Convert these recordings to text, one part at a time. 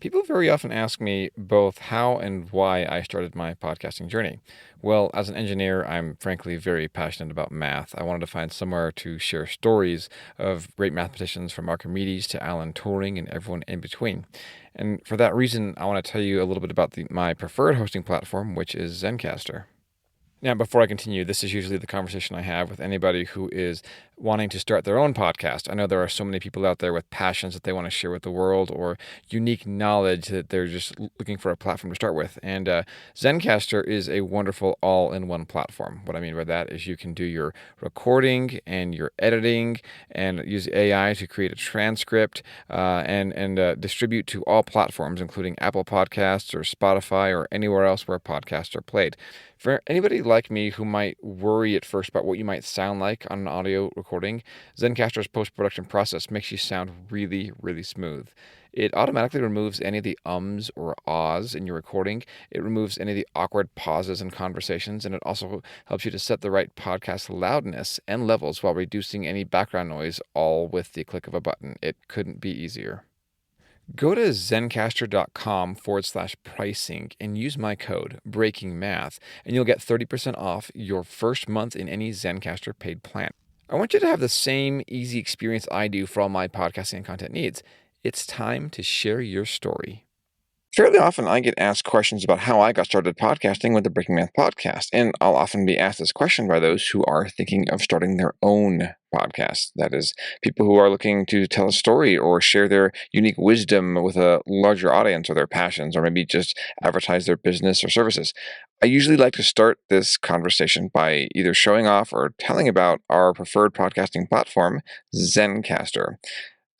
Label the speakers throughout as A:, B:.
A: People very often ask me both how and why I started my podcasting journey. Well, as an engineer, I'm frankly very passionate about math. I wanted to find somewhere to share stories of great mathematicians from Archimedes to Alan Turing and everyone in between. And for that reason, I want to tell you a little bit about my preferred hosting platform, which is Zencaster. Now, before I continue, this is usually the conversation I have with anybody who is wanting to start their own podcast. I know there are so many people out there with passions that they want to share with the world or unique knowledge that they're just looking for a platform to start with. And Zencaster is a wonderful all-in-one platform. What I mean by that is you can do your recording and your editing and use AI to create a transcript and distribute to all platforms, including Apple Podcasts or Spotify or anywhere else where podcasts are played. For anybody like me who might worry at first about what you might sound like on an audio recording, Zencaster's post-production process makes you sound really, really smooth. It automatically removes any of the ums or ahs in your recording. It removes any of the awkward pauses in conversations, and it also helps you to set the right podcast loudness and levels while reducing any background noise, all with the click of a button. It couldn't be easier. Go to zencastr.com/pricing and use my code BREAKINGMATH, and you'll get 30% off your first month in any Zencaster paid plan. I want you to have the same easy experience I do for all my podcasting and content needs. It's time to share your story. Fairly often, I get asked questions about how I got started podcasting with the Breaking Math podcast, and I'll often be asked this question by those who are thinking of starting their own podcast. That is, people who are looking to tell a story or share their unique wisdom with a larger audience or their passions, or maybe just advertise their business or services. I usually like to start this conversation by either showing off or telling about our preferred podcasting platform, Zencaster.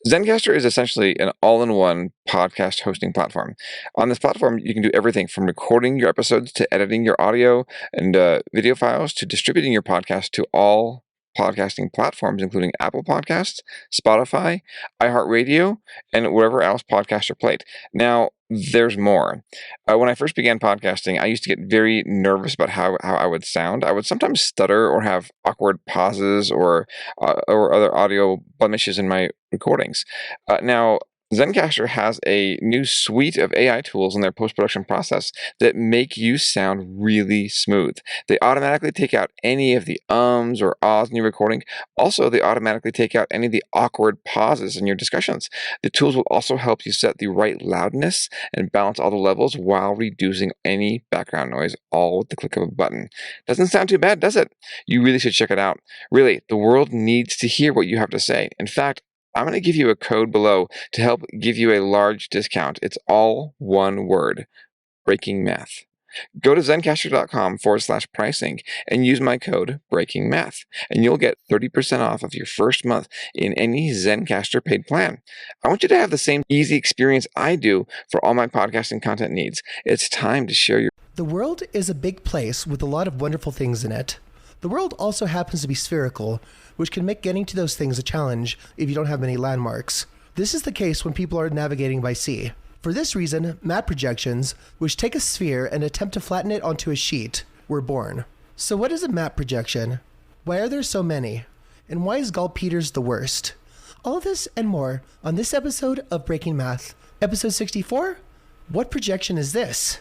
A: Zencaster is essentially an all-in-one podcast hosting platform. On this platform, you can do everything from recording your episodes to editing your audio and video files to distributing your podcast to all podcasting platforms, including Apple Podcasts, Spotify, iHeartRadio, and wherever else podcasts are played. Now, there's more. When I first began podcasting, I used to get very nervous about how I would sound. I would sometimes stutter or have awkward pauses or other audio blemishes in my recordings. Now, Zencaster has a new suite of AI tools in their post-production process that make you sound really smooth. They automatically take out any of the ums or ahs in your recording. Also, they automatically take out any of the awkward pauses in your discussions. The tools will also help you set the right loudness and balance all the levels while reducing any background noise, all with the click of a button. Doesn't sound too bad, does it? You really should check it out. Really, the world needs to hear what you have to say. In fact, I'm going to give you a code below to help give you a large discount. It's all one word, Breaking Math. Go to zencastr.com/pricing and use my code BREAKINGMATH, and you'll get 30% off of your first month in any Zencaster paid plan. I want you to have the same easy experience I do for all my podcasting content needs. It's time to share your...
B: The world is a big place with a lot of wonderful things in it. The world also happens to be spherical, which can make getting to those things a challenge if you don't have many landmarks. This is the case when people are navigating by sea. For this reason, map projections, which take a sphere and attempt to flatten it onto a sheet, were born. So what is a map projection? Why are there so many? And why is Gall-Peters the worst? All this and more on this episode of Breaking Math. Episode 64, What Projection is This?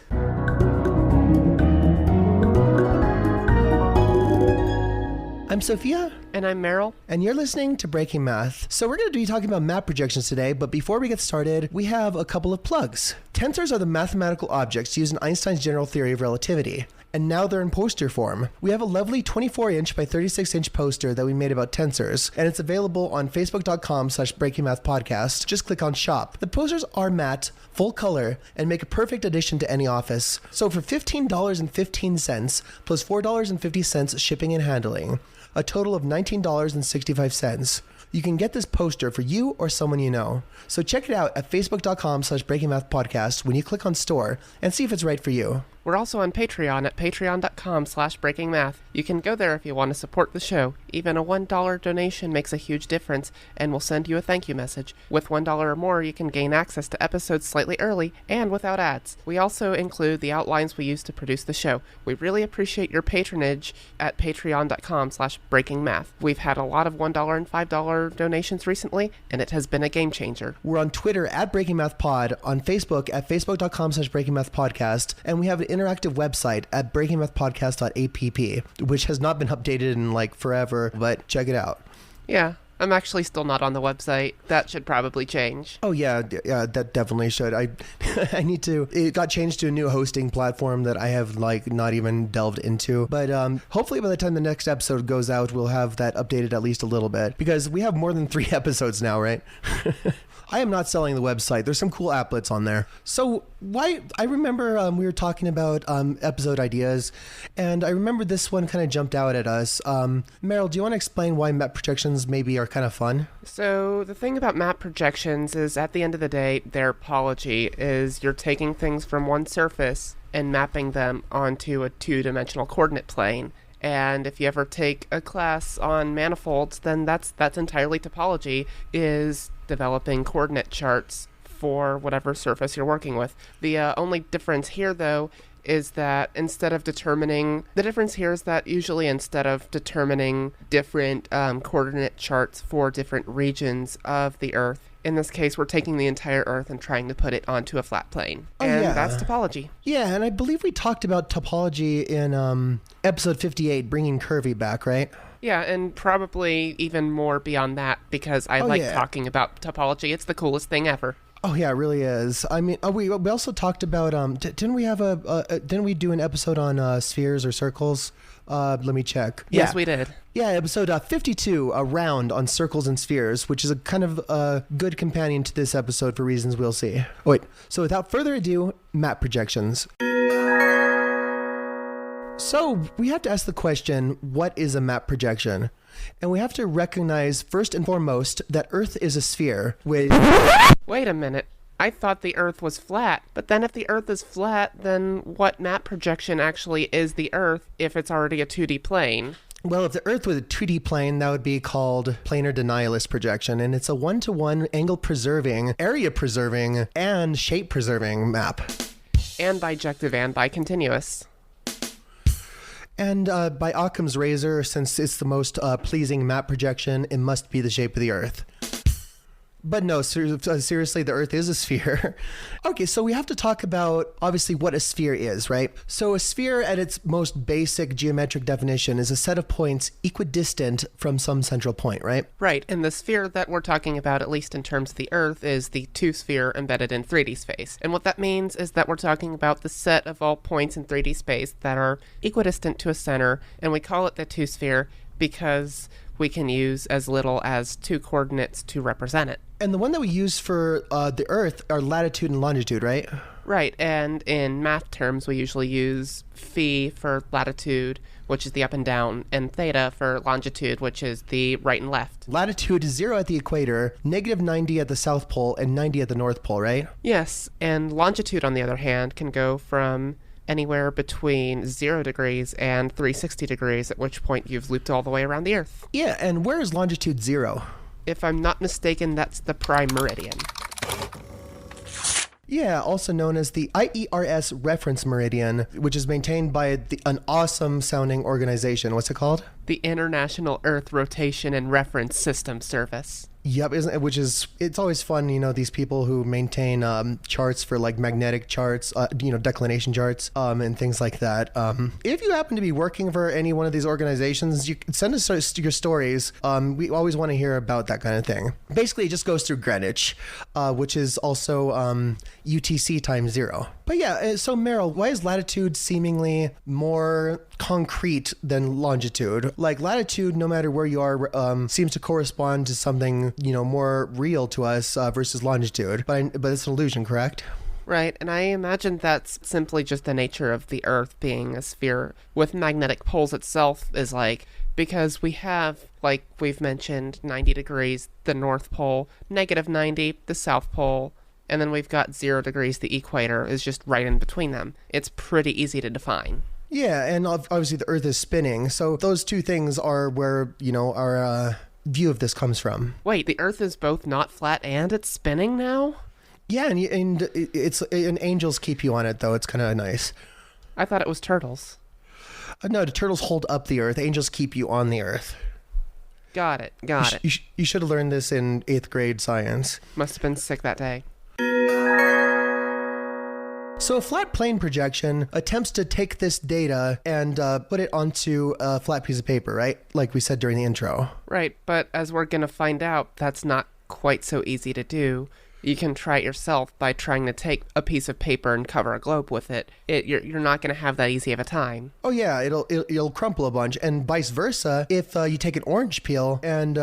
B: I'm Sophia.
C: And I'm Meryl.
B: And you're listening to Breaking Math. So we're going to be talking about map projections today, but before we get started, we have a couple of plugs. Tensors are the mathematical objects used in Einstein's general theory of relativity. And now they're in poster form. We have a lovely 24-inch by 36-inch poster that we made about tensors, and it's available on facebook.com/breakingmathpodcast. Just click on shop. The posters are matte, full color, and make a perfect addition to any office. So for $15.15 plus $4.50 shipping and handling, a total of $19.65. You can get this poster for you or someone you know. So check it out at facebook.com/breakingmathpodcast when you click on store and see if it's right for you.
C: We're also on Patreon at patreon.com/breakingmath. You can go there if you want to support the show. Even a $1 donation makes a huge difference, and we'll send you a thank you message. With $1 or more, you can gain access to episodes slightly early and without ads. We also include the outlines we use to produce the show. We really appreciate your patronage at patreon.com/breakingmath. We've had a lot of $1 and $5 donations recently, and it has been a game changer.
B: We're on Twitter at Breaking Math Pod, on Facebook at facebook.com/breakingmathpodcast, and we have an interactive website at breakingmathpodcast.app, which has not been updated in like forever, but check it out.
C: Yeah, I'm actually still not on the website. That should probably change.
B: Oh yeah, that definitely should. I need to. It got changed to a new hosting platform that I have like not even delved into. But hopefully by the time the next episode goes out, we'll have that updated at least a little bit, because we have more than 3 episodes now, right? I am not selling the website. There's some cool applets on there. So I remember we were talking about episode ideas, and I remember this one kind of jumped out at us. Meryl, do you want to explain why map projections maybe are kind of fun?
C: So the thing about map projections is, at the end of the day, their topology is you're taking things from one surface and mapping them onto a 2-dimensional coordinate plane. And if you ever take a class on manifolds, then that's entirely topology, is developing coordinate charts for whatever surface you're working with. The only difference here, though, is that instead of determining different coordinate charts for different regions of the Earth, in this case, we're taking the entire Earth and trying to put it onto a flat plane. That's topology.
B: Yeah, and I believe we talked about topology in episode 58, bringing curvy back, right?
C: Yeah, and probably even more beyond that, because I like talking about topology. It's the coolest thing ever.
B: Oh yeah, it really is. I mean, we also talked about didn't we do an episode on spheres or circles? Let me check.
C: Yes, we did.
B: Yeah, episode 52, a round on circles and spheres, which is a kind of good companion to this episode for reasons we'll see. Oh, wait, so without further ado, map projections. So we have to ask the question, what is a map projection? And we have to recognize first and foremost that Earth is a sphere with...
C: Wait a minute. I thought the Earth was flat, but then if the Earth is flat, then what map projection actually is the Earth if it's already a 2D plane?
B: Well, if the Earth was a 2D plane, that would be called planar denialist projection, and it's a one-to-one angle-preserving, area-preserving, and shape-preserving map.
C: And bijective and bicontinuous.
B: And by Occam's razor, since it's the most pleasing map projection, it must be the shape of the Earth. But no, seriously, the Earth is a sphere. Okay, so we have to talk about, obviously, what a sphere is, right? So a sphere, at its most basic geometric definition, is a set of points equidistant from some central point, right?
C: Right, and the sphere that we're talking about, at least in terms of the Earth, is the 2-sphere embedded in 3D space. And what that means is that we're talking about the set of all points in 3D space that are equidistant to a center, and we call it the 2-sphere because we can use as little as 2 coordinates to represent it.
B: And the one that we use for the Earth are latitude and longitude, right?
C: Right, and in math terms, we usually use phi for latitude, which is the up and down, and theta for longitude, which is the right and left.
B: Latitude is 0 at the equator, negative 90 at the South Pole, and 90 at the North Pole, right?
C: Yes, and longitude, on the other hand, can go from anywhere between 0 degrees and 360 degrees, at which point you've looped all the way around the Earth.
B: Yeah, and where is longitude 0?
C: If I'm not mistaken, that's the prime meridian.
B: Yeah, also known as the IERS reference meridian, which is maintained by an awesome sounding organization. What's it called?
C: The International Earth Rotation and Reference System Service.
B: Yep, it's always fun, these people who maintain charts for like magnetic charts, declination charts, and things like that. If you happen to be working for any one of these organizations, you can send us your stories. We always want to hear about that kind of thing. Basically, it just goes through Greenwich, which is also UTC times 0. But yeah, so Meryl, why is latitude seemingly more concrete than longitude? Like latitude, no matter where you are, seems to correspond to something, more real to us versus longitude. But it's an illusion, correct?
C: Right, and I imagine that's simply just the nature of the Earth being a sphere with magnetic poles itself is because we have, like we've mentioned, 90 degrees, the North Pole, negative 90, the South Pole, and then we've got 0 degrees, the equator, is just right in between them. It's pretty easy to define.
B: Yeah, and obviously the Earth is spinning, so those two things are where, our view of this comes from.
C: Wait, the Earth is both not flat and it's spinning now?
B: Yeah, and angels keep you on it, though. It's kind of nice.
C: I thought it was turtles.
B: No, the turtles hold up the Earth. Angels keep you on the Earth.
C: Got it.
B: You should have learned this in 8th grade science.
C: Must have been sick that day.
B: So a flat plane projection attempts to take this data and put it onto a flat piece of paper, right? Like we said during the intro.
C: Right, but as we're going to find out, that's not quite so easy to do. You can try it yourself by trying to take a piece of paper and cover a globe with it. You're not going to have that easy of a time.
B: Oh yeah, it'll crumple a bunch, and vice versa. If you take an orange peel and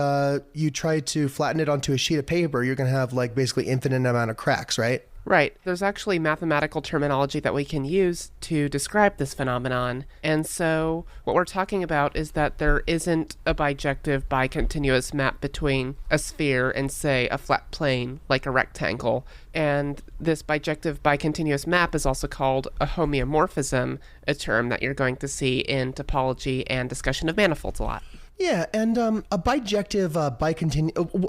B: you try to flatten it onto a sheet of paper, you're going to have like basically infinite amount of cracks, right?
C: Right. There's actually mathematical terminology that we can use to describe this phenomenon. And so what we're talking about is that there isn't a bijective bicontinuous map between a sphere and, say, a flat plane, like a rectangle. And this bijective bicontinuous map is also called a homeomorphism, a term that you're going to see in topology and discussion of manifolds a lot.
B: Yeah, and a bijective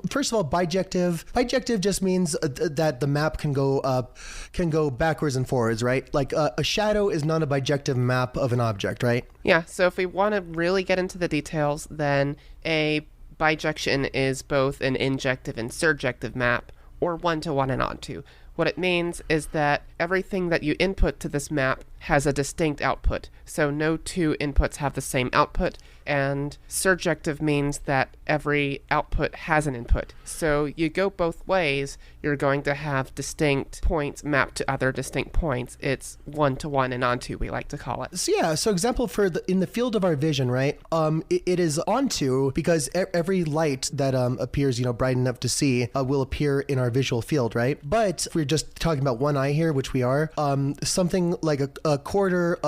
B: first of all, bijective just means that the map can go backwards and forwards, right? Like a shadow is not a bijective map of an object, right?
C: Yeah, so if we want to really get into the details, then a bijection is both an injective and surjective map, or one-to-one and onto. What it means is that everything that you input to this map has a distinct output. So no two inputs have the same output, and surjective means that every output has an input. So you go both ways, you're going to have distinct points mapped to other distinct points. It's one-to-one and onto, we like to call it.
B: So yeah, so example in the field of our vision, right? It is onto because every light that appears, bright enough to see will appear in our visual field, right? But if we're just talking about one eye here, which we are, something like a quarter,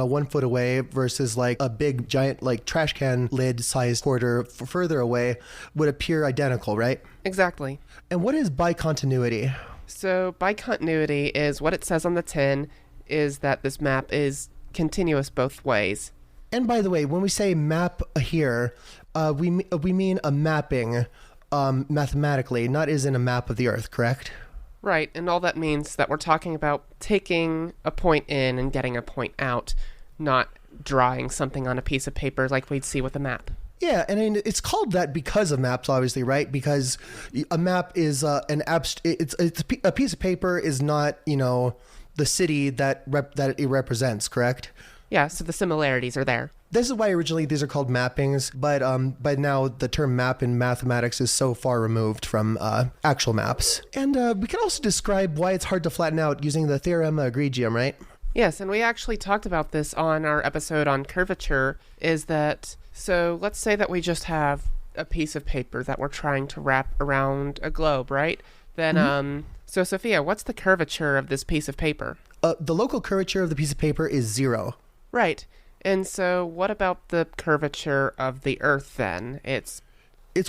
B: 1 foot away versus like a big giant like trash can lid sized quarter further away would appear identical, right?
C: Exactly.
B: And what is bicontinuity?
C: So bicontinuity is what it says on the tin is that this map is continuous both ways.
B: And by the way, when we say map here, we mean a mapping mathematically, not as in a map of the Earth, correct?
C: Right, and all that means that we're talking about taking a point in and getting a point out, not drawing something on a piece of paper like we'd see with a map.
B: Yeah, and it's called that because of maps, obviously, right? Because a map is it's a piece of paper is not, the city that it represents, correct?
C: Yeah, so the similarities are there.
B: This is why originally these are called mappings, but now the term map in mathematics is so far removed from actual maps. And we can also describe why it's hard to flatten out using the theorem egregium, right?
C: Yes, and we actually talked about this on our episode on curvature, is that, so let's say that we just have a piece of paper that we're trying to wrap around a globe, right? Then, so Sophia, what's the curvature of this piece of paper?
B: The local curvature of the piece of paper is 0.
C: Right. And so what about the curvature of the Earth then? It's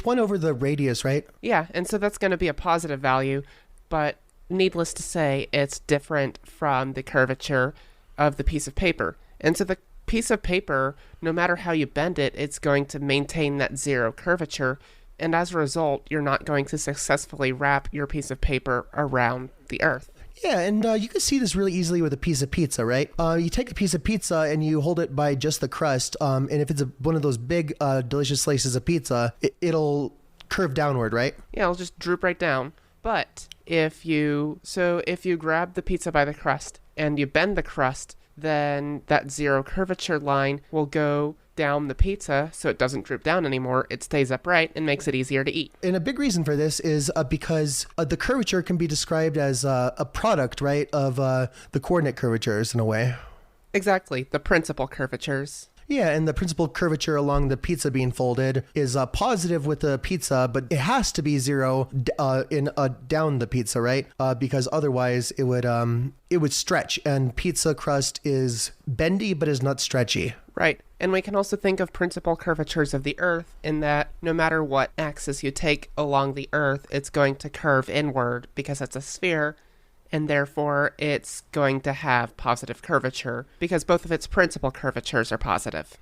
B: 1 over the radius, right?
C: Yeah, and so that's going to be a positive value, but needless to say, it's different from the curvature of the piece of paper. And so the piece of paper, no matter how you bend it, it's going to maintain that 0 curvature, and as a result, you're not going to successfully wrap your piece of paper around the Earth.
B: Yeah, and you can see this really easily with a piece of pizza, right? You take a piece of pizza and you hold it by just the crust, and if it's one of those big, delicious slices of pizza, it'll curve downward, right?
C: Yeah, it'll just droop right down. But if you grab the pizza by the crust and you bend the crust, then that 0 curvature line will go down the pizza so it doesn't droop down anymore. It stays upright and makes it easier to eat.
B: And a big reason for this is because the curvature can be described as a product, right, of the coordinate curvatures in a way.
C: Exactly, the principal curvatures.
B: Yeah, and the principal curvature along the pizza being folded is positive with the pizza, but it has to be zero down the pizza, right? Because otherwise it would stretch, and pizza crust is bendy but is not stretchy.
C: Right. And we can also think of principal curvatures of the Earth in that no matter what axis you take along the Earth, it's going to curve inward because it's a sphere, and therefore it's going to have positive curvature because both of its principal curvatures are positive.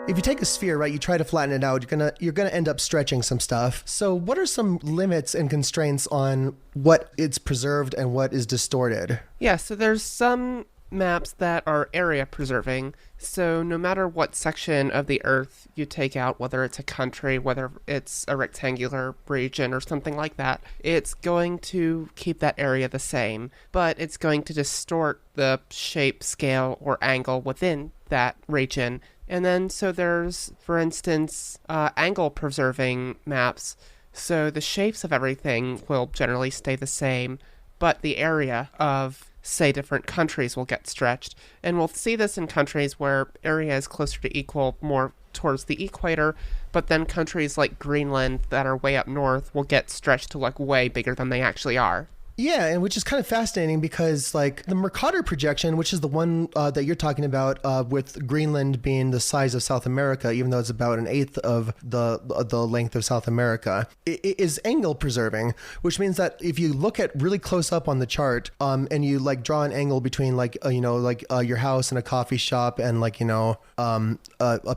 B: If you take a sphere, right, you try to flatten it out, you're gonna end up stretching some stuff. So what are some limits and constraints on what is preserved and what is distorted?
C: Yeah, so there's some maps that are area preserving. So no matter what section of the Earth you take out, whether it's a country, whether it's a rectangular region or something like that, it's going to keep that area the same, but it's going to distort the shape, scale, or angle within that region. And then so there's, for instance, angle preserving maps. So the shapes of everything will generally stay the same, but the area of, say, different countries will get stretched. And we'll see this in countries where area is closer to equal, more towards the equator, but then countries like Greenland that are way up north will get stretched to look way bigger than they actually are.
B: Yeah, and which is kind of fascinating because, like, the Mercator projection, which is the one that you're talking about, with Greenland being the size of South America, even though it's about an eighth of the length of South America, it is angle preserving, which means that if you look at really close up on the chart, and you like draw an angle between your house and a coffee shop and a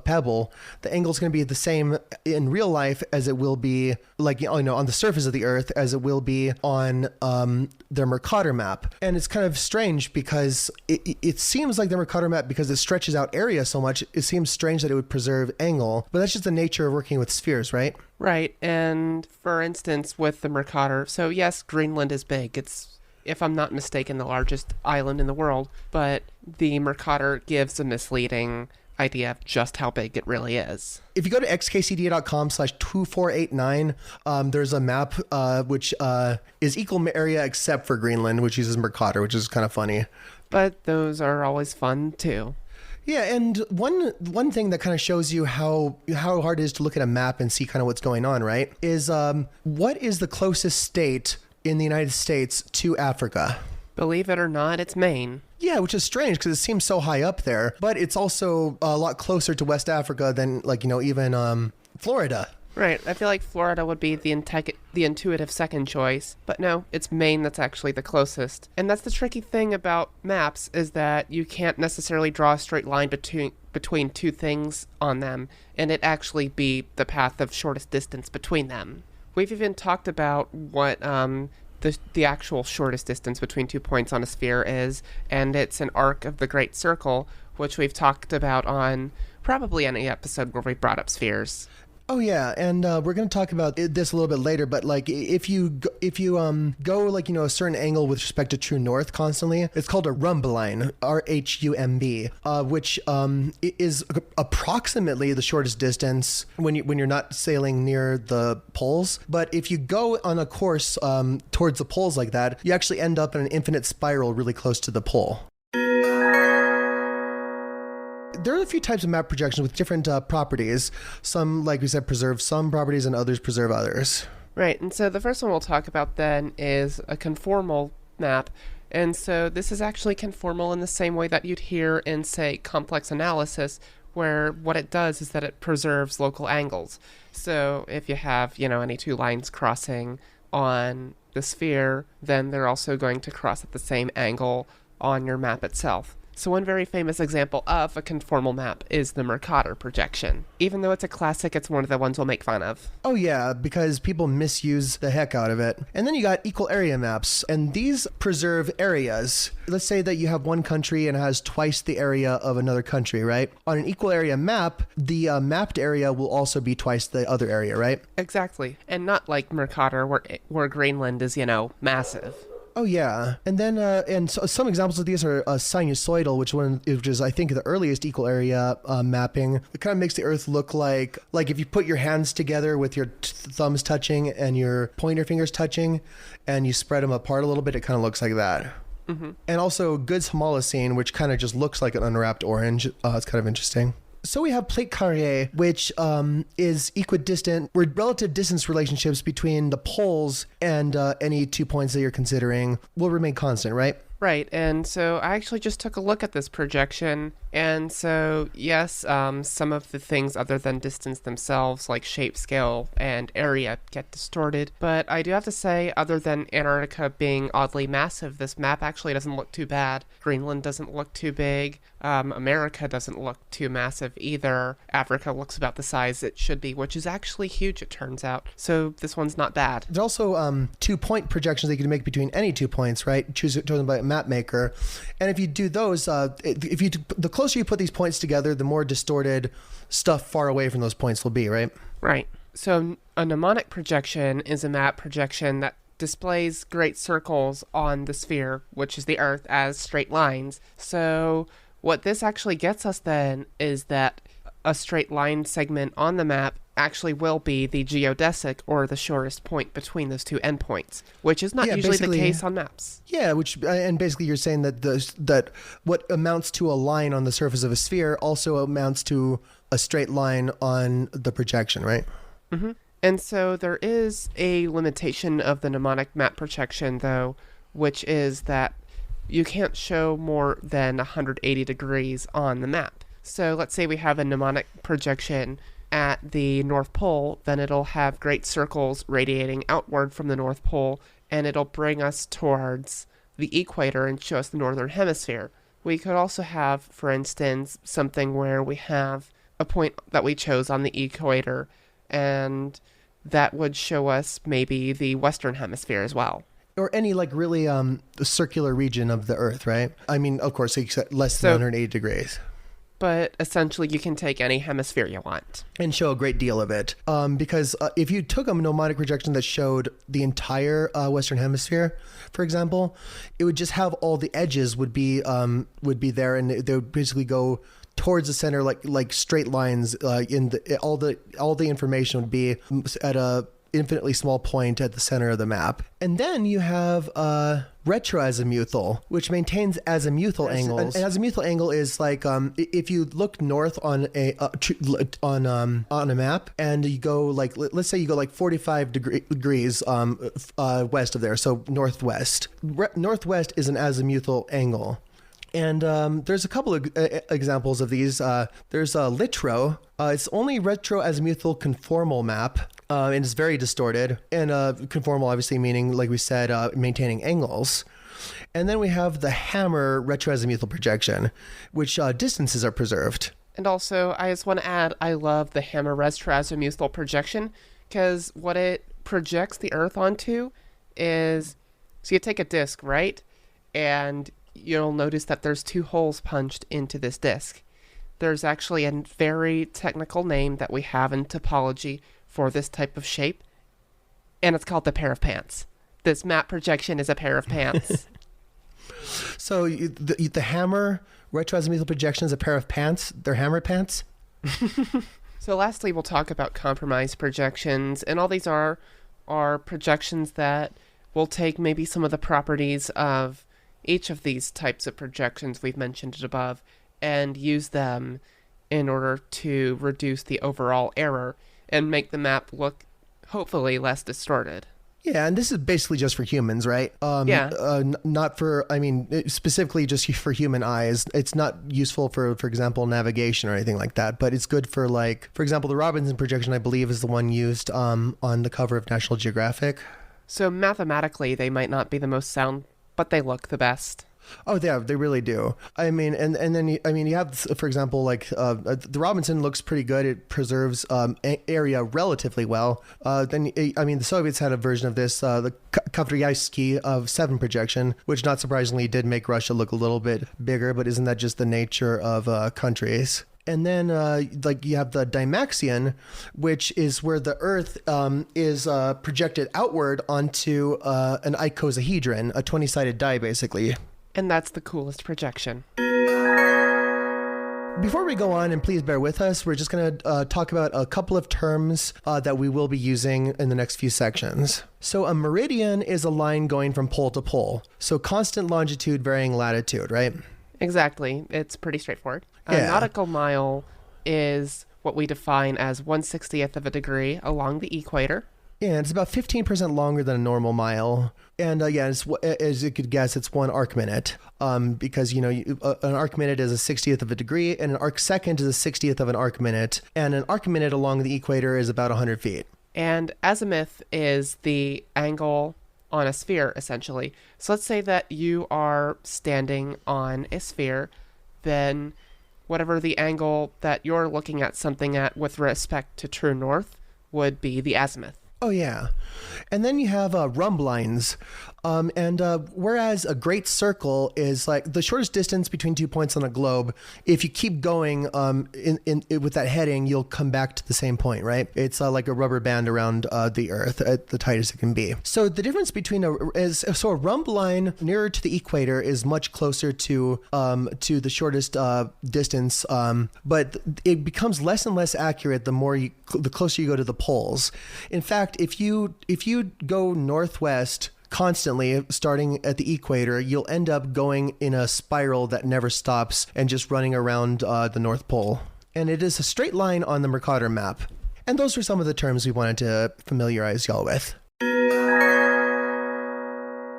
B: pebble, the angle is going to be the same in real life as it will be on the surface of the Earth as it will be on their Mercator map. And it's kind of strange because it seems like the Mercator map, because it stretches out area so much, it seems strange that it would preserve angle, but that's just the nature of working with spheres, right?
C: Right. And for instance, with the Mercator, so yes, Greenland is big. It's, if I'm not mistaken, the largest island in the world, but the Mercator gives a misleading idea of just how big it really is.
B: If you go to xkcd.com/2489, there's a map which is equal area except for Greenland, which uses Mercator, which is kind of funny.
C: But those are always fun too.
B: Yeah, and one thing that kind of shows you how hard it is to look at a map and see kind of what's going on, right, is what is the closest state in the United States to Africa?
C: Believe it or not, it's Maine.
B: Yeah, which is strange because it seems so high up there, but it's also a lot closer to West Africa than even Florida.
C: Right. I feel like Florida would be the intuitive second choice, but no, it's Maine that's actually the closest. And that's the tricky thing about maps, is that you can't necessarily draw a straight line between two things on them, and it actually be the path of shortest distance between them. We've even talked about what the actual shortest distance between 2 points on a sphere is, and it's an arc of the Great Circle, which we've talked about on probably any episode where we brought up spheres.
B: Oh yeah, and we're going to talk about this a little bit later, but like if you go a certain angle with respect to true north constantly, it's called a rhumb, RHUMB, which is approximately the shortest distance when you're not sailing near the poles. But if you go on a course towards the poles like that, you actually end up in an infinite spiral really close to the pole. There are a few types of map projections with different properties. Some, like we said, preserve some properties and others preserve others.
C: Right, and so the first one we'll talk about then is a conformal map. And so this is actually conformal in the same way that you'd hear in, say, complex analysis, where what it does is that it preserves local angles. So if you have, any two lines crossing on the sphere, then they're also going to cross at the same angle on your map itself. So one very famous example of a conformal map is the Mercator projection. Even though it's a classic, it's one of the ones we'll make fun of.
B: Oh yeah, because people misuse the heck out of it. And then you got equal area maps, and these preserve areas. Let's say that you have one country and it has twice the area of another country, right? On an equal area map, the mapped area will also be twice the other area, right?
C: Exactly. And not like Mercator where Greenland is, massive.
B: Oh yeah, and then and so some examples of these are sinusoidal, which is I think the earliest equal area mapping. It kind of makes the Earth look like if you put your hands together with your thumbs touching and your pointer fingers touching, and you spread them apart a little bit, it kind of looks like that. And also Goods Homolocene, which kind of just looks like an unwrapped orange. It's kind of interesting. So we have plate carré, which is equidistant, where relative distance relationships between the poles and any 2 points that you're considering will remain constant, right?
C: Right, and so I actually just took a look at this projection, and so yes, some of the things other than distance themselves, like shape, scale, and area, get distorted, but I do have to say, other than Antarctica being oddly massive, this map actually doesn't look too bad. Greenland doesn't look too big, America doesn't look too massive either, Africa looks about the size it should be, which is actually huge, it turns out, so this one's not bad.
B: There's also 2-point projections that you can make between any 2 points, right? Chosen by a map maker. And if you do those, the closer you put these points together, the more distorted stuff far away from those points will be, right?
C: Right. So a mnemonic projection is a map projection that displays great circles on the sphere, which is the Earth, as straight lines. So what this actually gets us then is that a straight line segment on the map actually will be the geodesic, or the shortest point between those two endpoints, which is not usually the case on maps.
B: Yeah, and basically you're saying that that what amounts to a line on the surface of a sphere also amounts to a straight line on the projection, right?
C: Mm-hmm. And so there is a limitation of the mnemonic map projection, though, which is that you can't show more than 180 degrees on the map. So let's say we have a mnemonic projection at the North Pole, then it'll have great circles radiating outward from the North Pole, and it'll bring us towards the equator and show us the northern hemisphere. We could also have, for instance, something where we have a point that we chose on the equator, and that would show us maybe the western hemisphere as well.
B: Or any really circular region of the Earth, right? I mean, of course, except less than 180 degrees.
C: But essentially you can take any hemisphere you want.
B: And show a great deal of it. Because if you took a mnemonic projection that showed the entire Western Hemisphere, for example, it would just have all the edges would be there, and they would basically go towards the center like straight lines. All the information would be at a infinitely small point at the center of the map. And then you have retroazimuthal, which maintains azimuthal angles. An azimuthal angle is like if you look north on a map, and you go let's say you go 45 degrees west of there, so northwest. Northwest is an azimuthal angle. And there's a couple of examples of these. There's Litro. It's only retroazimuthal conformal map, and it's very distorted. And conformal, obviously, meaning, like we said, maintaining angles. And then we have the Hammer retroazimuthal projection, which distances are preserved.
C: And also, I just want to add, I love the Hammer retroazimuthal projection, because what it projects the Earth onto is, so you take a disc, right? And you'll notice that there's 2 holes punched into this disc. There's actually a very technical name that we have in topology for this type of shape, and it's called the pair of pants. This map projection is a pair of pants.
B: So the Hammer retroazimuthal projection is a pair of pants? They're hammer pants?
C: So lastly, we'll talk about compromise projections, and all these are projections that will take maybe some of the properties of each of these types of projections we've mentioned above and use them in order to reduce the overall error and make the map look hopefully less distorted.
B: Yeah, and this is basically just for humans, right? Not for, specifically just for human eyes. It's not useful for example, navigation or anything like that, but it's good for for example, the Robinson projection, I believe, is the one used on the cover of National Geographic.
C: So mathematically, they might not be the most sound, but they look the best.
B: Oh, yeah, they really do. I mean, and then you have, for example, the Robinson looks pretty good. It preserves area relatively well. Then the Soviets had a version of this, the Kavriaevsky of 7 projection, which not surprisingly did make Russia look a little bit bigger. But isn't that just the nature of countries? And then you have the Dymaxion, which is where the Earth is projected outward onto an icosahedron, a 20-sided die, basically.
C: And that's the coolest projection.
B: Before we go on, and please bear with us, we're just going to talk about a couple of terms that we will be using in the next few sections. So a meridian is a line going from pole to pole. So constant longitude, varying latitude, right?
C: Exactly. It's pretty straightforward.
B: Yeah.
C: A nautical mile is what we define as 1/60th of a degree along the equator.
B: Yeah, it's about 15% longer than a normal mile. And it's, as you could guess, it's 1 arc minute. Because, an arc minute is a 60th of a degree, and an arc second is a 60th of an arc minute. And an arc minute along the equator is about 100 feet.
C: And azimuth is the angle on a sphere, essentially. So let's say that you are standing on a sphere, then whatever the angle that you're looking at something at with respect to true north would be the azimuth.
B: Oh, yeah. And then you have rhumb lines. Whereas a great circle is like the shortest distance between 2 points on a globe, if you keep going with that heading, you'll come back to the same point, right? It's like a rubber band around the Earth at the tightest it can be. So the difference between a rhumb line nearer to the equator is much closer to the shortest distance, but it becomes less and less accurate the closer you go to the poles. In fact, if you go northwest constantly, starting at the equator, you'll end up going in a spiral that never stops and just running around the North Pole. And it is a straight line on the Mercator map. And those were some of the terms we wanted to familiarize y'all with.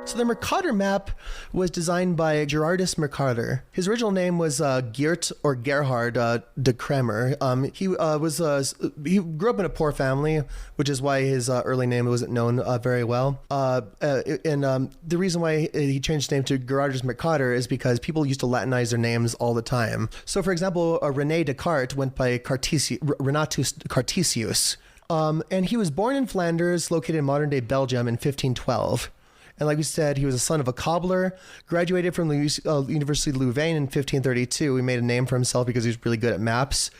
B: So the Mercator map was designed by Gerardus Mercator. His original name was Geert or Gerhard de Kremer. He grew up in a poor family, which is why his early name wasn't known very well. The reason why he changed his name to Gerardus Mercator is because people used to Latinize their names all the time. So, for example, René Descartes went by Renatus Cartesius. And he was born in Flanders, located in modern-day Belgium, in 1512. And like we said, he was a son of a cobbler, graduated from the University of Louvain in 1532. He made a name for himself because he was really good at maps.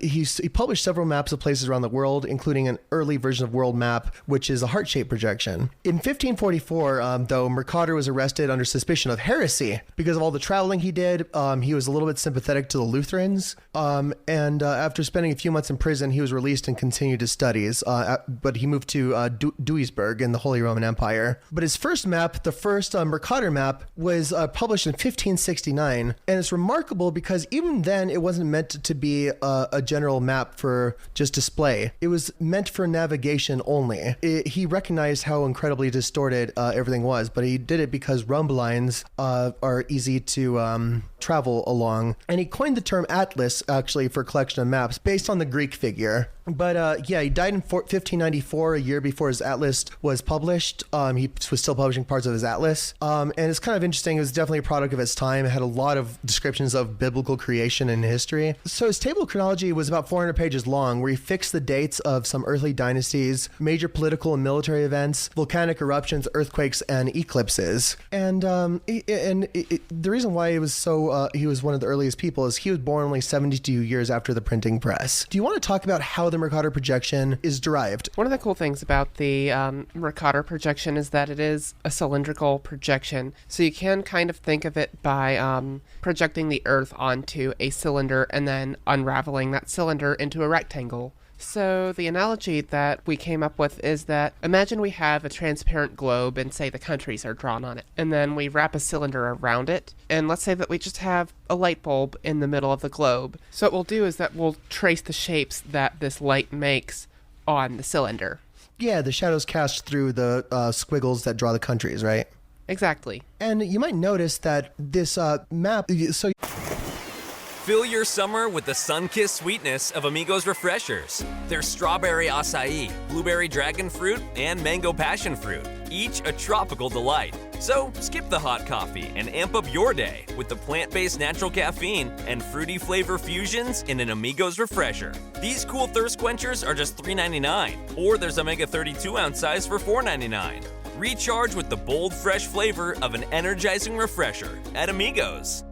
B: He published several maps of places around the world, including an early version of World Map, which is a heart-shaped projection. In 1544, though, Mercator was arrested under suspicion of heresy because of all the traveling he did. He was a little bit sympathetic to the Lutherans. After spending a few months in prison, he was released and continued his studies. But he moved to Duisburg in the Holy Roman Empire. But his first map, the first Mercator map, was published in 1569. And it's remarkable because even then, it wasn't meant to be a general map for just display. It was meant for navigation only. He recognized how incredibly distorted everything was, but he did it because rhumb lines are easy to travel along. And he coined the term atlas, actually, for a collection of maps based on the Greek figure. But he died in 1594, a year before his atlas was published. He was still publishing parts of his atlas. And it's kind of interesting. It was definitely a product of its time. It had a lot of descriptions of biblical creation and history. So his table of chronology was about 400 pages long, where he fixed the dates of some earthly dynasties, major political and military events, volcanic eruptions, earthquakes, and eclipses. And the reason why he was one of the earliest people is he was born only 72 years after the printing press. Do you want to talk about how the Mercator projection is derived?
C: One of the cool things about the Mercator projection is that it is a cylindrical projection. So you can kind of think of it by projecting the Earth onto a cylinder and then unraveling that cylinder into a rectangle. So the analogy that we came up with is that imagine we have a transparent globe and say the countries are drawn on it. And then we wrap a cylinder around it. And let's say that we just have a light bulb in the middle of the globe. So what we'll do is that we'll trace the shapes that this light makes on the cylinder.
B: Yeah, the shadows cast through the squiggles that draw the countries, right?
C: Exactly.
B: And you might notice that this map...
D: Fill your summer with the sun-kissed sweetness of Amigos Refreshers. There's strawberry acai, blueberry dragon fruit, and mango passion fruit, each a tropical delight. So skip the hot coffee and amp up your day with the plant-based natural caffeine and fruity flavor fusions in an Amigos Refresher. These cool thirst quenchers are just $3.99, or there's a mega 32-ounce size for $4.99. Recharge with the bold, fresh flavor of an energizing refresher at Amigos.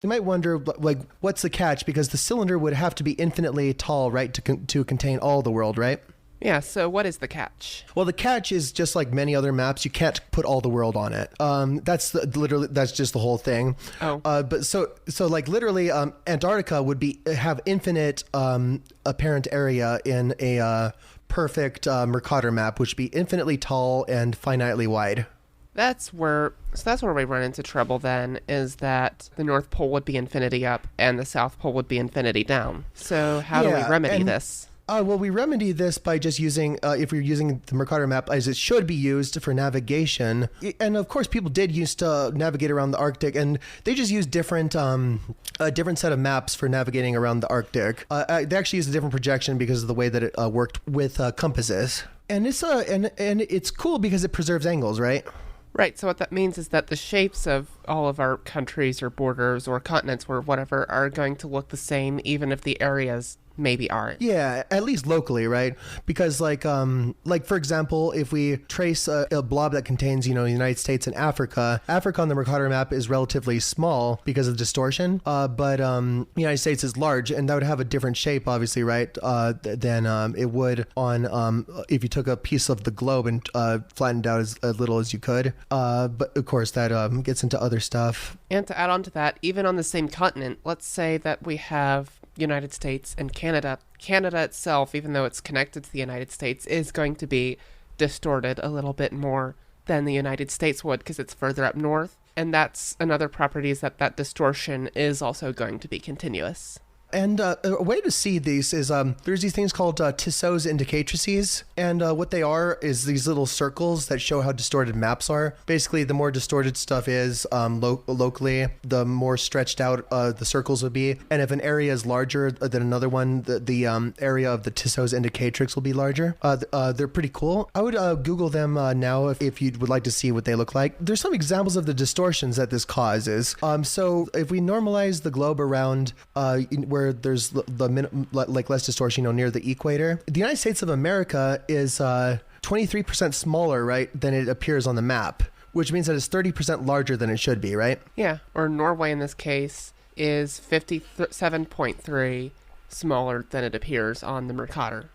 B: You might wonder, what's the catch? Because the cylinder would have to be infinitely tall, right, to contain all the world, right?
C: Yeah, so what is the catch?
B: Well, the catch is just like many other maps, you can't put all the world on it. That's just the whole thing.
C: Oh.
B: But like literally, Antarctica would have infinite apparent area in a perfect Mercator map, which would be infinitely tall and finitely wide.
C: That's where we run into trouble then, is that the North Pole would be infinity up and the South Pole would be infinity down. So how do we remedy this?
B: Well, we remedy this by just using, if we're using the Mercator map as it should be used for navigation. And of course, people did used to navigate around the Arctic, and they just used a different set of maps for navigating around the Arctic. They actually used a different projection because of the way that it worked with compasses. And it's and it's cool because it preserves angles, right?
C: Right, so what that means is that the shapes of all of our countries or borders or continents or whatever are going to look the same, even if the areas maybe aren't.
B: Yeah, at least locally, right? Because like for example, if we trace a blob that contains, the United States and Africa on the Mercator map is relatively small because of distortion, but the United States is large, and that would have a different shape, obviously, right? Than it would on if you took a piece of the globe and flattened out as little as you could. But of course, that gets into other stuff.
C: And to add on to that, even on the same continent, let's say that we have United States and Canada. Canada itself, even though it's connected to the United States, is going to be distorted a little bit more than the United States would because it's further up north. And that's another property, is that distortion is also going to be continuous.
B: And a way to see these is there's these things called Tissot's indicatrices, and what they are is these little circles that show how distorted maps are. Basically, the more distorted stuff is locally, the more stretched out the circles would be. And if an area is larger than another one, the area of the Tissot's indicatrix will be larger. They're pretty cool. I would Google them now if you would like to see what they look like. There's some examples of the distortions that this causes. So if we normalize the globe around where there's like less distortion, near the equator, the United States of America is 23% smaller, right, than it appears on the map, which means that it's 30% larger than it should be, right?
C: Yeah, or Norway in this case is 57.3 smaller than it appears on the Mercator.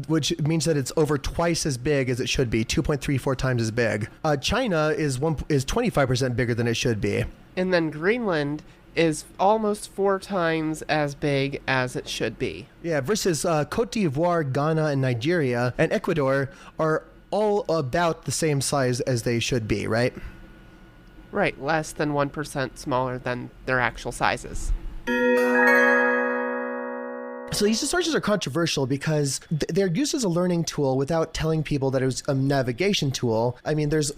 B: Which means that it's over twice as big as it should be, 2.34 times as big. China is 25% bigger than it should be.
C: And then Greenland is almost 4 times as big as it should be.
B: Yeah, versus Cote d'Ivoire, Ghana, and Nigeria, and Ecuador are all about the same size as they should be, right?
C: Right, less than 1% smaller than their actual sizes.
B: So these distortions are controversial because they're used as a learning tool without telling people that it was a navigation tool. I mean, there's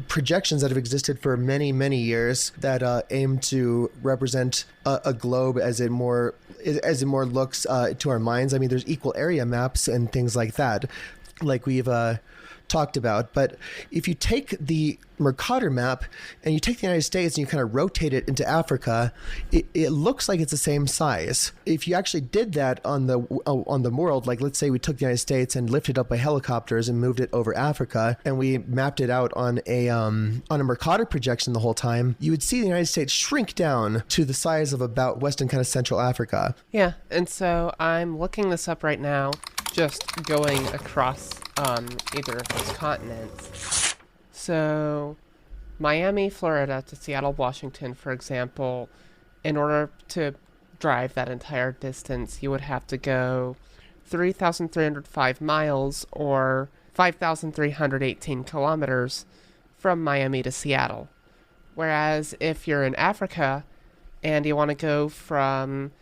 B: projections that have existed for many, many years that aim to represent a globe as it more looks to our minds. I mean, there's equal area maps and things like that, like we've talked about. But if you take the Mercator map and you take the United States and you kind of rotate it into Africa, it looks like it's the same size. If you actually did that on the world, like let's say we took the United States and lifted up by helicopters and moved it over Africa, and we mapped it out on a Mercator projection the whole time, you would see the United States shrink down to the size of about Western kind of Central Africa.
C: Yeah, and so I'm looking this up right now, just going across either of those continents. So Miami, Florida to Seattle, Washington, for example, in order to drive that entire distance, you would have to go 3,305 miles or 5,318 kilometers from Miami to Seattle. Whereas if you're in Africa and you want to go from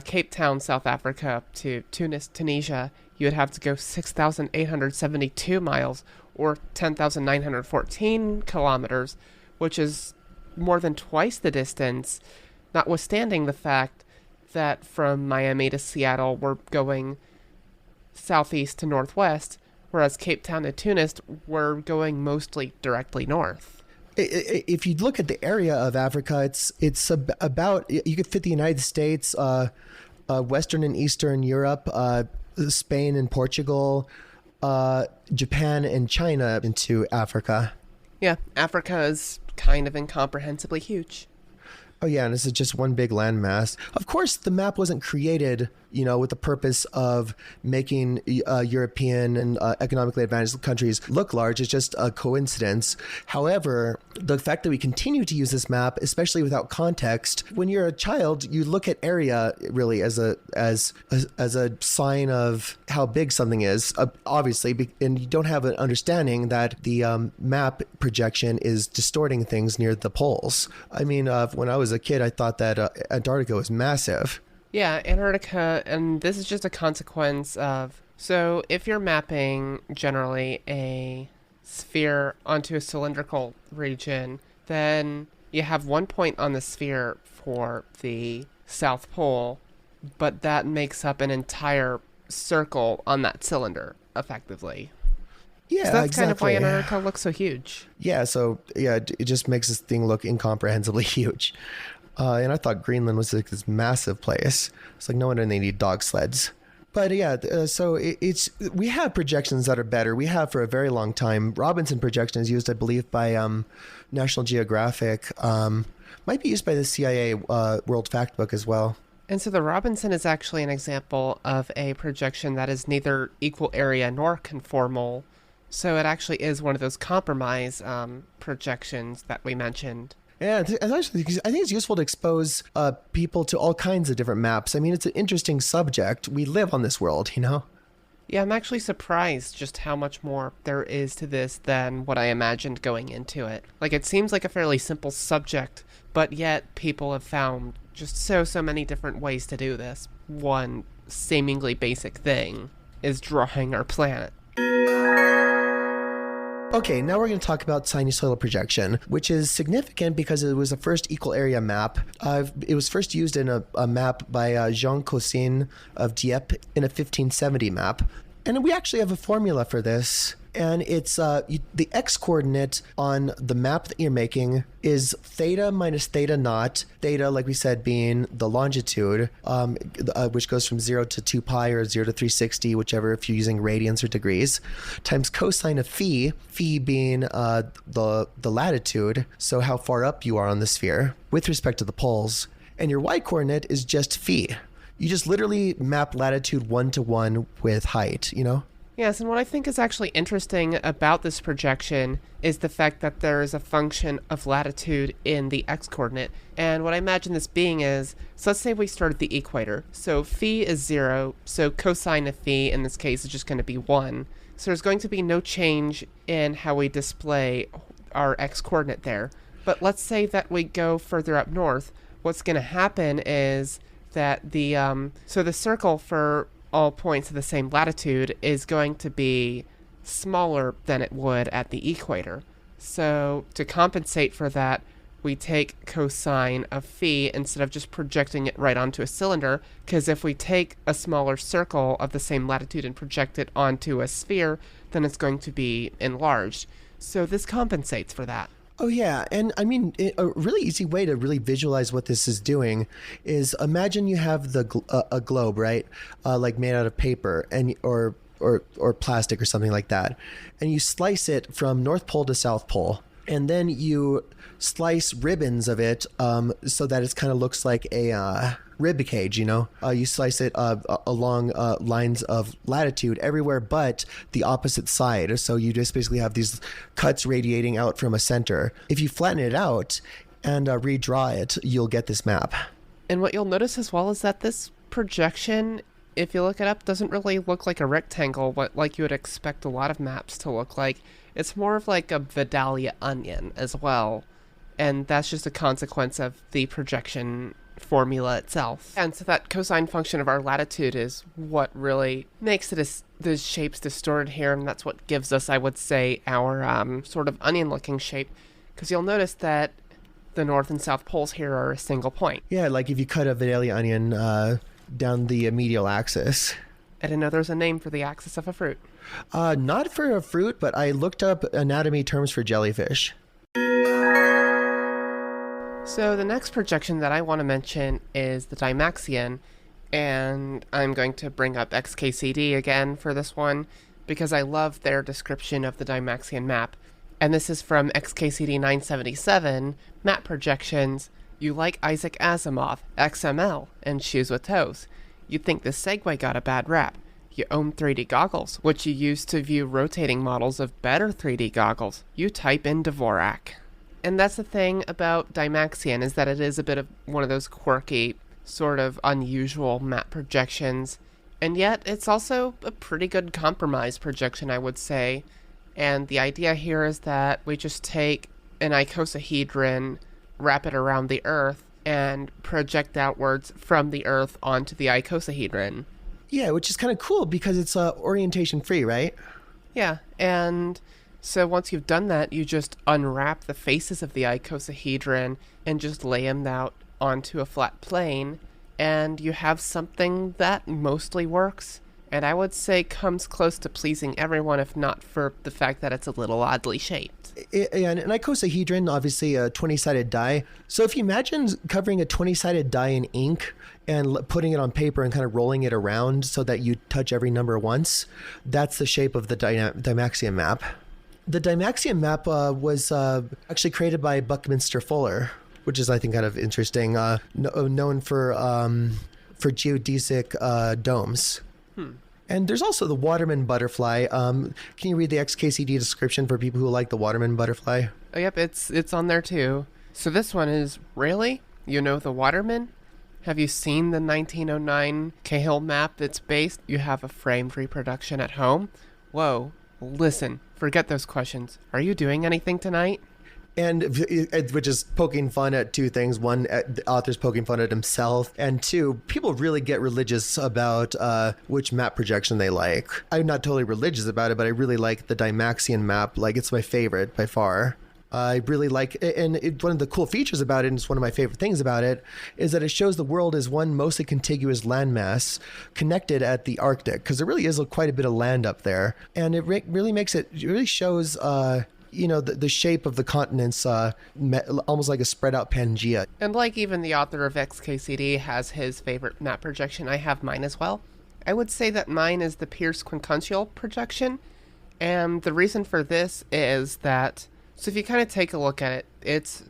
C: Cape Town, South Africa to Tunis, Tunisia, you would have to go 6,872 miles or 10,914 kilometers, which is more than twice the distance, notwithstanding the fact that from Miami to Seattle, we're going southeast to northwest, whereas Cape Town to Tunis, we're going mostly directly north.
B: If you look at the area of Africa, it's about, you could fit the United States, Western and Eastern Europe, Spain and Portugal, Japan and China into Africa.
C: Yeah, Africa is kind of incomprehensibly huge.
B: Oh yeah, and this is just one big landmass. Of course, the map wasn't created with the purpose of making European and economically advantaged countries look large. It's just a coincidence. However, the fact that we continue to use this map, especially without context, when you're a child, you look at area really as a sign of how big something is, obviously, and you don't have an understanding that the map projection is distorting things near the poles. I mean, when I was a kid, I thought that Antarctica was massive.
C: Yeah, Antarctica, and this is just a consequence of... So if you're mapping generally a sphere onto a cylindrical region, then you have one point on the sphere for the South Pole, but that makes up an entire circle on that cylinder, effectively.
B: Yeah,
C: so that's
B: exactly.
C: kind of why Antarctica looks so huge.
B: Yeah, so it just makes this thing look incomprehensibly huge. And I thought Greenland was like this massive place. It's like no wonder they need dog sleds. But so we have projections that are better. We have for a very long time. Robinson projection is used, I believe, by National Geographic. Might be used by the CIA World Factbook as well.
C: And so the Robinson is actually an example of a projection that is neither equal area nor conformal. So it actually is one of those compromise projections that we mentioned.
B: Yeah, I think it's useful to expose people to all kinds of different maps. I mean, it's an interesting subject. We live on this world,
C: Yeah, I'm actually surprised just how much more there is to this than what I imagined going into it. Like, it seems like a fairly simple subject, but yet people have found just so many different ways to do this. One seemingly basic thing is drawing our planet.
B: Okay, now we're going to talk about sinusoidal projection, which is significant because it was the first equal area map. It was first used in a map by Jean Cousin of Dieppe in a 1570 map. And we actually have a formula for this. And it's the x-coordinate on the map that you're making is theta minus theta naught, theta, like we said, being the longitude, which goes from 0 to 2 pi or 0 to 360, whichever, if you're using radians or degrees, times cosine of phi, phi being the latitude, so how far up you are on the sphere with respect to the poles. And your y-coordinate is just phi. You just literally map latitude 1-to-1 with height,
C: Yes, and what I think is actually interesting about this projection is the fact that there is a function of latitude in the x-coordinate. And what I imagine this being is, so let's say we start at the equator. So phi is 0, so cosine of phi in this case is just going to be 1. So there's going to be no change in how we display our x-coordinate there. But let's say that we go further up north. What's going to happen is that the circle for all points of the same latitude is going to be smaller than it would at the equator. So to compensate for that, we take cosine of phi instead of just projecting it right onto a cylinder, because if we take a smaller circle of the same latitude and project it onto a sphere, then it's going to be enlarged. So this compensates for that.
B: Oh, yeah. And I mean, a really easy way to really visualize what this is doing is imagine you have a globe, right? Like made out of paper and or plastic or something like that. And you slice it from North Pole to South Pole. And then you slice ribbons of it so that it kind of looks like a rib cage, You slice it along lines of latitude everywhere but the opposite side. So you just basically have these cuts radiating out from a center. If you flatten it out and redraw it, you'll get this map.
C: And what you'll notice as well is that this projection, if you look it up, doesn't really look like a rectangle, like you would expect a lot of maps to look like. It's more of like a Vidalia onion as well. And that's just a consequence of the projection formula itself. And so that cosine function of our latitude is what really makes the shapes distorted here, and that's what gives us, I would say, our sort of onion-looking shape. Because you'll notice that the north and south poles here are a single point.
B: Yeah, like if you cut a Vidalia onion down the medial axis.
C: I didn't know there's a name for the axis of a fruit.
B: Not for a fruit, but I looked up anatomy terms for jellyfish.
C: So the next projection that I want to mention is the Dymaxion, and I'm going to bring up XKCD again for this one because I love their description of the Dymaxion map. And this is from XKCD 977, Map Projections. You like Isaac Asimov, XML, and Shoes with Toes. you'd think this segue got a bad rap. You own 3D goggles, which you use to view rotating models of better 3D goggles. You type in Dvorak. And that's the thing about Dymaxion, is that it is a bit of one of those quirky, sort of unusual map projections. And yet, it's also a pretty good compromise projection, I would say. And the idea here is that we just take an icosahedron, wrap it around the Earth, and project outwards from the Earth onto the icosahedron.
B: Yeah, which is kind of cool because it's orientation free, right?
C: Yeah, and so once you've done that, you just unwrap the faces of the icosahedron and just lay them out onto a flat plane, and you have something that mostly works, and I would say comes close to pleasing everyone, if not for the fact that it's a little oddly shaped.
B: And an icosahedron, obviously a 20-sided die. So if you imagine covering a 20-sided die in ink and putting it on paper and kind of rolling it around so that you touch every number once, that's the shape of the Dymaxion map. The Dymaxion map was actually created by Buckminster Fuller, which is, I think, kind of interesting, known for geodesic domes. And there's also the Waterman butterfly. Can you read the XKCD description for people who like the Waterman butterfly?
C: Oh, yep, it's on there too. So this one is, really? You know the Waterman? Have you seen the 1909 Cahill map that's based? You have a framed reproduction at home? Whoa, listen, forget those questions. Are you doing anything tonight?
B: And which is poking fun at two things. One, the author's poking fun at himself. And two, people really get religious about which map projection they like. I'm not totally religious about it, but I really like the Dymaxion map. Like, it's my favorite by far. I really like, and one of the cool features about it, and it's one of my favorite things about it, is that it shows the world as one mostly contiguous landmass connected at the Arctic, because there really is quite a bit of land up there. And it really shows the shape of the continents almost like a spread out Pangea.
C: And like even the author of XKCD has his favorite map projection, I have mine as well. I would say that mine is the Pierce quincuncial projection. And the reason for this is that, so if you kind of take a look at it, it's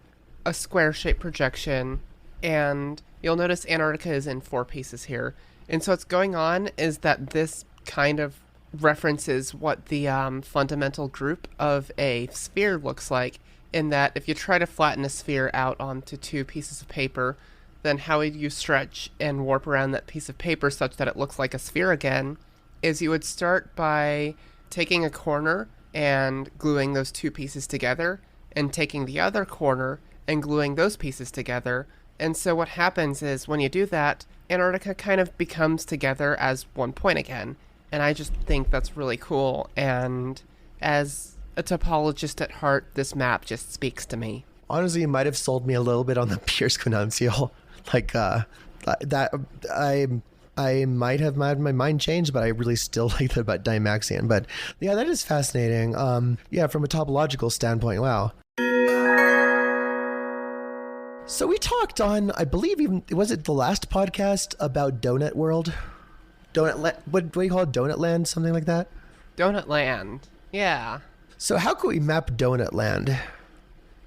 C: a square-shaped projection, and you'll notice Antarctica is in 4 pieces here. And so what's going on is that this kind of references what the fundamental group of a sphere looks like, in that if you try to flatten a sphere out onto 2 pieces of paper, then how would you stretch and warp around that piece of paper such that it looks like a sphere again, is you would start by taking a corner and gluing those 2 pieces together, and taking the other corner and gluing those pieces together. And so what happens is when you do that, Antarctica kind of becomes together as one point again. And I just think that's really cool. And as a topologist at heart, this map just speaks to me.
B: Honestly, you might have sold me a little bit on the Pierce quincuncial. Like, that I might have had my mind changed, but I really still like that about Dymaxion. But yeah, that is fascinating. Yeah, from a topological standpoint, wow. So we talked on, I believe, even was it the last podcast about Donut World? What do you call it? Donut Land? Something like that?
C: Donut Land. Yeah.
B: So how could we map Donut Land?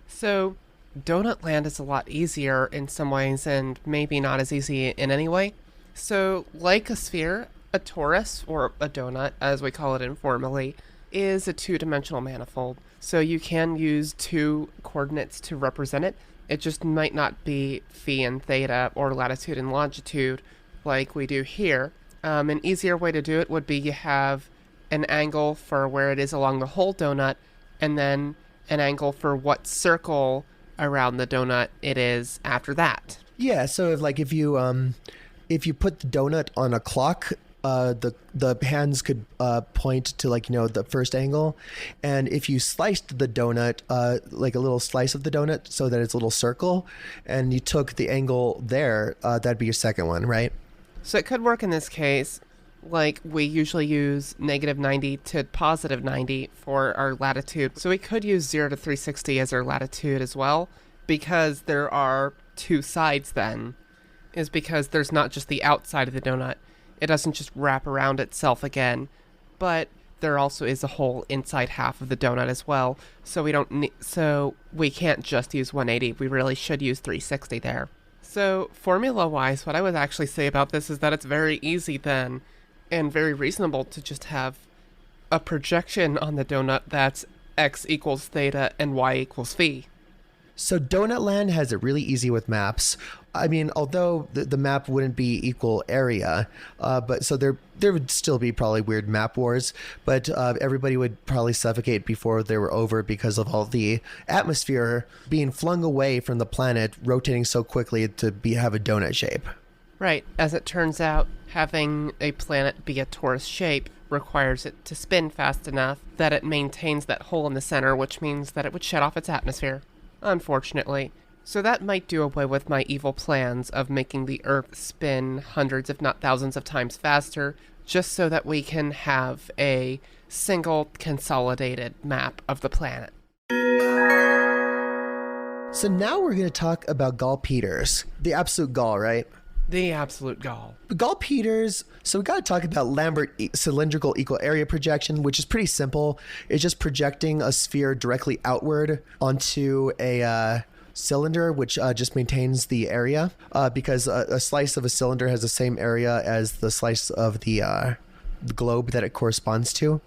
C: So Donut Land is a lot easier in some ways and maybe not as easy in any way. So like a sphere, a torus, or a donut as we call it informally, is a 2-dimensional manifold. So you can use 2 coordinates to represent it. It just might not be phi and theta or latitude and longitude like we do here. An easier way to do it would be you have an angle for where it is along the whole donut, and then an angle for what circle around the donut it is after that.
B: Yeah, so if you put the donut on a clock, the hands could point to the first angle, and if you sliced the donut like a little slice of the donut so that it's a little circle, and you took the angle there, that'd be your second one, right?
C: So it could work in this case. Like, we usually use -90 to +90 for our latitude. So we could use 0 to 360 as our latitude as well, because there are 2 sides then, is because there's not just the outside of the donut. It doesn't just wrap around itself again, but there also is a whole inside half of the donut as well. So we can't just use 180. We really should use 360 there. So, formula-wise, what I would actually say about this is that it's very easy then, and very reasonable to just have a projection on the donut that's x equals theta and y equals phi.
B: So Donutland has it really easy with maps. I mean, although the map wouldn't be equal area, but so there would still be probably weird map wars, but everybody would probably suffocate before they were over because of all the atmosphere being flung away from the planet, rotating so quickly to have a donut shape.
C: Right. As it turns out, having a planet be a torus shape requires it to spin fast enough that it maintains that hole in the center, which means that it would shut off its atmosphere. Unfortunately. So that might do away with my evil plans of making the Earth spin hundreds if not thousands of times faster, just so that we can have a single consolidated map of the planet.
B: So now we're going to talk about Gall-Peters, the absolute Gall, right?
C: The absolute Gall.
B: Gall-Peters, so we got to talk about Lambert cylindrical equal area projection, which is pretty simple. It's just projecting a sphere directly outward onto a cylinder, which just maintains the area, because a slice of a cylinder has the same area as the slice of the globe that it corresponds to,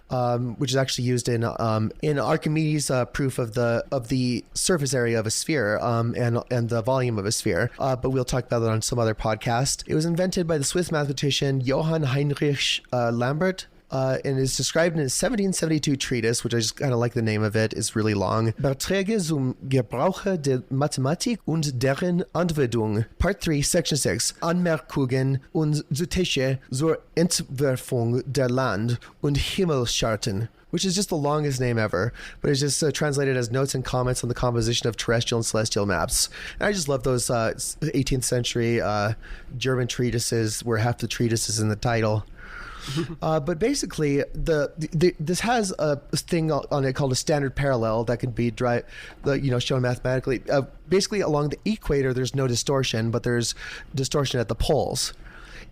B: which is actually used in Archimedes' proof of the surface area of a sphere and the volume of a sphere. But we'll talk about that on some other podcast. It was invented by the Swiss mathematician Johann Heinrich Lambert. And is described in his 1772 treatise, which I just kind of like the name of it. It's really long. Beiträge zum Gebrauche der Mathematik und deren Anwendung. Part 3, Section 6. Anmerkungen und Zutäche zur Entwerfung der Land- und Himmelscharten. Which is just the longest name ever, but it's just translated as notes and comments on the composition of terrestrial and celestial maps. And I just love those 18th century German treatises where half the treatise is in the title. But basically, this has a thing on it called a standard parallel that can be shown mathematically. Basically, along the equator, there's no distortion, but there's distortion at the poles.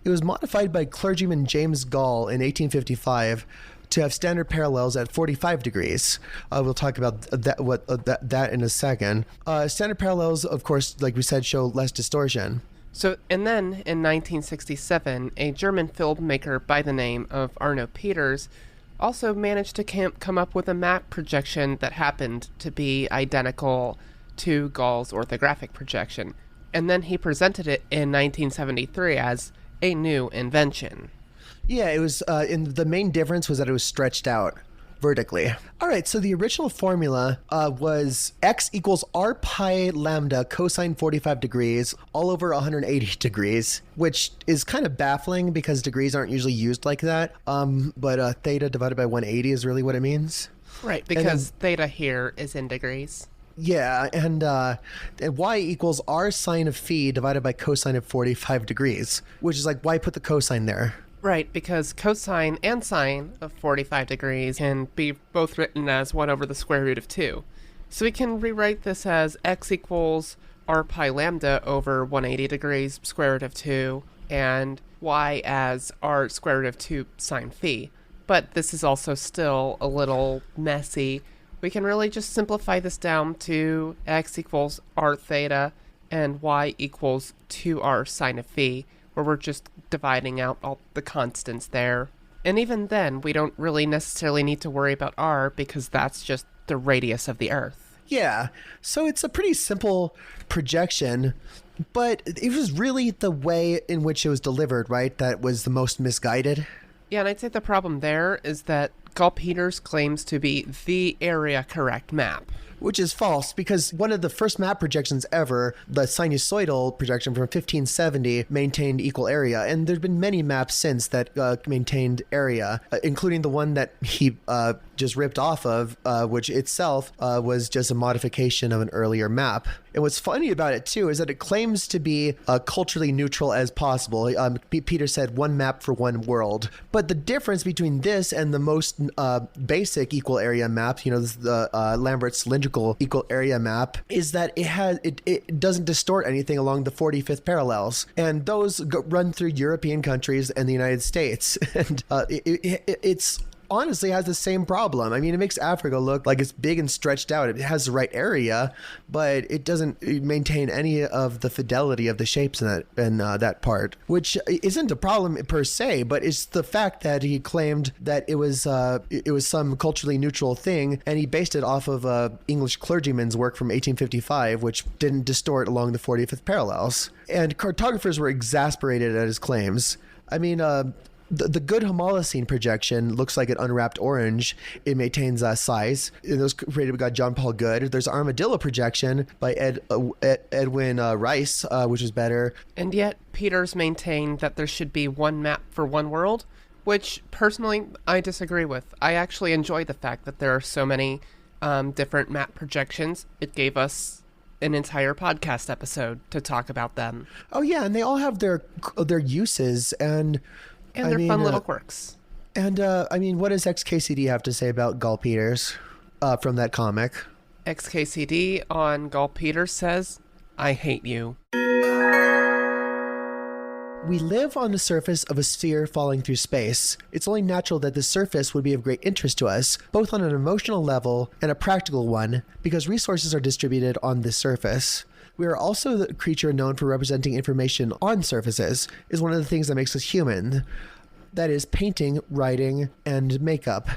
B: It was modified by clergyman James Gall in 1855 to have standard parallels at 45 degrees. We'll talk about that in a second. Standard parallels, of course, like we said, show less distortion.
C: So, and then in 1967, a German filmmaker by the name of Arno Peters also managed to come up with a map projection that happened to be identical to Gall's orthographic projection. And then he presented it in 1973 as a new invention.
B: Yeah, it was, the main difference was that it was stretched out vertically. All right, so the original formula was x equals r pi lambda cosine 45 degrees all over 180 degrees, which is kind of baffling because degrees aren't usually used like that. But theta divided by 180 is really what it means.
C: Right, because theta here is in degrees.
B: Yeah, and y equals r sine of phi divided by cosine of 45 degrees, which is like, why put the cosine there?
C: Right, because cosine and sine of 45 degrees can be both written as 1 over the square root of 2. So we can rewrite this as x equals r pi lambda over 180 degrees square root of 2, and y as r square root of 2 sine phi. But this is also still a little messy. We can really just simplify this down to x equals r theta and y equals 2r sine of phi, where we're just dividing out all the constants there. And even then, we don't really necessarily need to worry about r because that's just the radius of the Earth.
B: Yeah, so it's a pretty simple projection, but it was really the way in which it was delivered, right, that was the most misguided.
C: Yeah, and I'd say the problem there is that Gall-Peters claims to be the area correct map.
B: Which is false, because one of the first map projections ever, the sinusoidal projection from 1570, maintained equal area. And there's been many maps since that maintained area, including the one that he just ripped off of, which itself was just a modification of an earlier map. And what's funny about it, too, is that it claims to be culturally neutral as possible. Peter said one map for one world. But the difference between this and the most basic equal area map, the Lambert cylindrical equal area map, is that it doesn't distort anything along the 45th parallels. And those run through European countries and the United States. And it's honestly has the same problem. I mean, it makes Africa look like it's big and stretched out. It has the right area, but it doesn't maintain any of the fidelity of the shapes in that part, which isn't a problem per se, but it's the fact that he claimed that it was some culturally neutral thing, and he based it off of English clergyman's work from 1855, which didn't distort along the 45th parallels. And cartographers were exasperated at his claims. I mean, the good Homolocene projection looks like an unwrapped orange. It maintains size. It was created by John Paul Good. There's Armadillo projection by Edwin Rice, which is better.
C: And yet, Peters maintained that there should be one map for one world, which personally I disagree with. I actually enjoy the fact that there are so many different map projections. It gave us an entire podcast episode to talk about them.
B: Oh yeah, and they all have their uses and
C: their fun little quirks.
B: And I mean, what does XKCD have to say about Gall-Peters from that comic?
C: XKCD on Gall-Peters says, "I hate you."
B: We live on the surface of a sphere falling through space. It's only natural that the surface would be of great interest to us, both on an emotional level and a practical one, because resources are distributed on this surface. We are also the creature known for representing information on surfaces, is one of the things that makes us human. That is painting, writing, and makeup.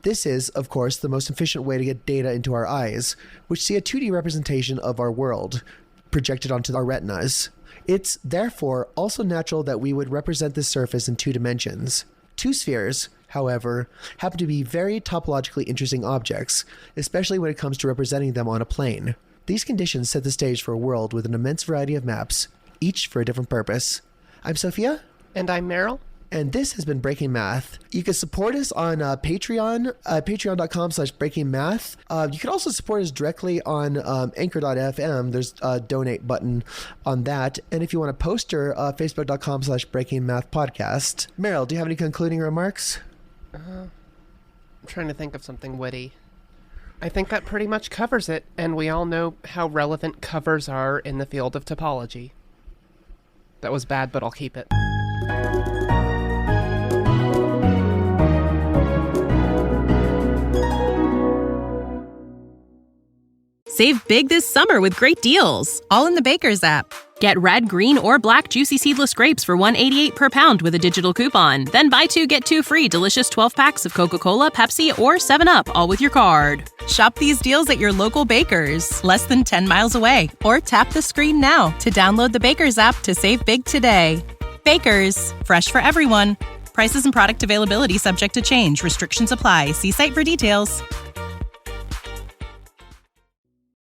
B: This is, of course, the most efficient way to get data into our eyes, which see a 2D representation of our world, projected onto our retinas. It's, therefore, also natural that we would represent this surface in 2 dimensions. 2 spheres, however, happen to be very topologically interesting objects, especially when it comes to representing them on a plane. These conditions set the stage for a world with an immense variety of maps, each for a different purpose. I'm Sophia.
C: And I'm Meryl.
B: And this has been Breaking Math. You can support us on Patreon, patreon.com/breakingmath. You can also support us directly on anchor.fm. There's a donate button on that. And if you want a poster, facebook.com/breakingmathpodcast. Meryl, do you have any concluding remarks?
C: I'm trying to think of something witty. I think that pretty much covers it, and we all know how relevant covers are in the field of topology. That was bad, but I'll keep it.
E: Save big this summer with great deals, all in the Baker's app. Get red, green, or black juicy seedless grapes for $1.88 per pound with a digital coupon. Then buy 2, get 2 free delicious 12-packs of Coca-Cola, Pepsi, or 7-Up, all with your card. Shop these deals at your local Baker's, less than 10 miles away. Or tap the screen now to download the Baker's app to save big today. Baker's, fresh for everyone. Prices and product availability subject to change. Restrictions apply. See site for details.